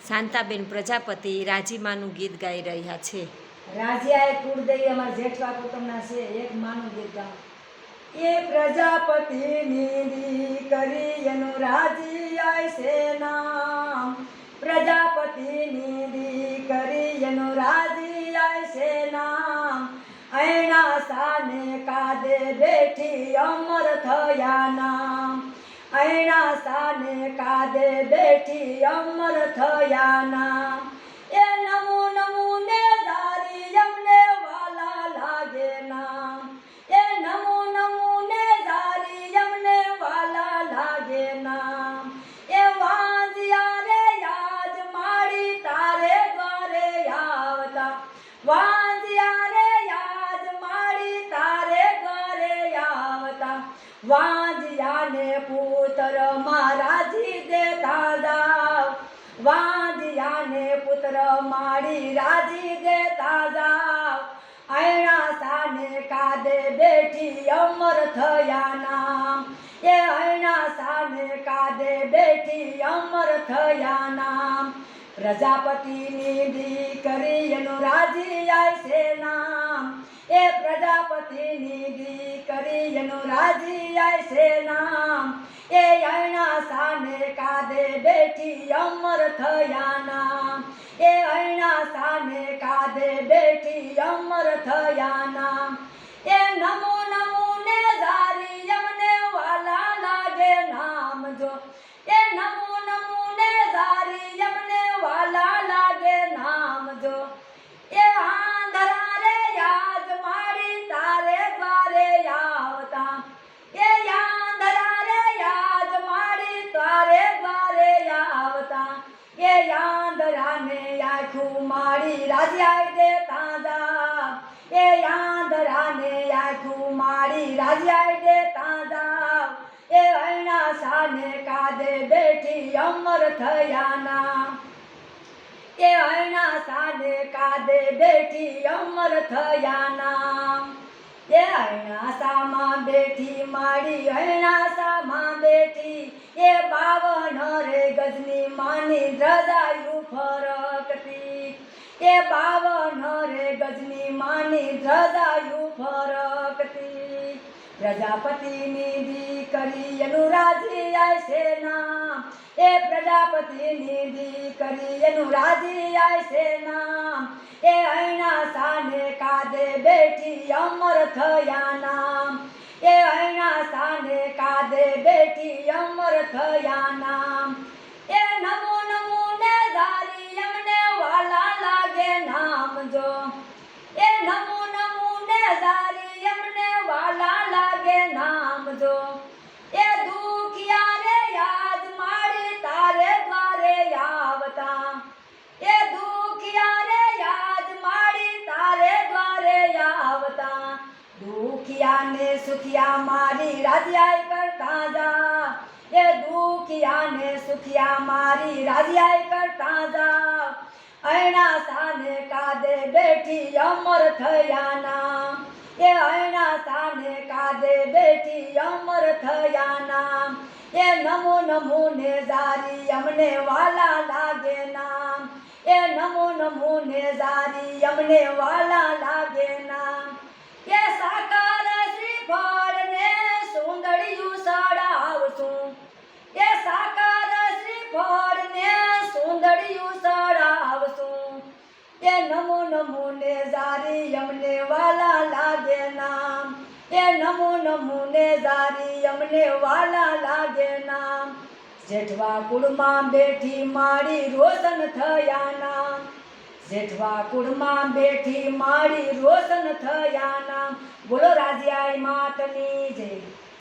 શાંતાબેન પ્રજાપતિ રાજીમાનું ગીત ગાઈ રહ્યા છે। રાજીયા એ કુળદેવી અમારા જેઠવા કુટુંબના છે। એક માનું ગીત ગામ એ પ્રજાપતિની દીકરી એનું રાજીયા છે નામ। પ્રજાપતિની દીકરી એનું રાજીયા છે નામ। એના સાને કાદે બેઠી અમર થયા નામ। એના સાને કાદે બેઠી અમર થયા નામ। એ નમો નમો ને ધારી અમને વાલા લાગે નામ। એ નમો નમો ને ધારી અમને વાલા લાગે નામ। એ વાંજિયા રે યાદ મારી તારે દ્વારે આવતા। વાંજિયા રે યાદ મારી તારે દ્વારે આવતા। વાંજિયાને પુત્ર મારાજી દેતા જાવ। વાંજિયાને પુત્ર મારી રાજી દેતા જાવ। એના સાને કાદે બેઠી અમર થયા નામ। એ એના સાને કાદે બેઠી અમર થયા નામ। પ્રજાપતિની દીકરી એનું રાજીયા છે નામ। એ પ્રજાપતિની દીકરી એનું રાજીયા છે નામ। એ એના સાને કાદે બેઠી અમર થયા નામ। એ એના સાને કાદે બેઠી અમર થયા નામ। એ નમો નમો ને ધારી અમને વાલા લાગે નામ જો। એ નમો નમો ને ધારી અમને વાલા લાગે નામ જો। એ આંધળા રે યાદ મારી તારે દ્વારે આવતા। એ આંધળા રે યાદ મારી તારે દ્વારે આવતા। એ આંધળાને આંખું મારી રાજીયા દેતા જાવ। એ આંધળાને આંખું મારી રાજીયા દેતા જાવ। એ એના સાને કાદે બેઠી અમર થયા નામ। એ એના સાને કાદે બેઠી અમર થયા નામ। એ એના સામાં બેઠી મારી એના સામાં બેઠી। એ 52 રે ગજની માની ધજાયું ફરકતી। એ 52 રે ગજની માની ધજાયું ફરકતી। પ્રજાપતિની દીકરી એનું રાજીયા છે નામ। એ પ્રજાપતિની દીકરી એનું રાજીયા છે નામ। એ એના સાને કાદે બેઠી અમર થયા નામ। એ એના સાને કાદે બેઠી અમર થયા નામ। એ નમો નમો ને ધારી અમને વાલા લાગે નામ જો। એ નમો નમો ને ધારી અમને વાલા લાગે નામ જો। એ દુખિયા રે યાદ મારી તારે દ્વારે આવતા। એ દુખિયા રે યાદ મારી તારે દ્વારે આવતા। દુખિયાને સુખિયા મારી રાજીયા કરતા જા। એ દુખિયાને સુખિયા મારી રાજીયા કરતા જા। એના સાને કાદે બેઠી અમર થયા નામ। એ એના સાને કાદે બેઠી અમર થયા નામ। એ નમો નમો ને ધારી અમને વાલા લાગે નામ। એ નમો નમો ને ધારી અમને વાલા લાગે નામ। એ સાકાર શ્રીફળ ને સુંદરિયું સડાવશું। એ સાકાર શ્રીફળ ને સુંદરિયું સડાવશું। એ નમો નમો ને ધારી અમને વાલા લાગે નામ। એ નમો નમો ને ધારી અમને વાલા લાગે નામ। જેઠવા કુળમાં બેઠી મારી રોશન થયા નામ। જેઠવા કુળમાં બેઠી મારી રોશન થયા નામ। બોલો રાજીયા માતની જય।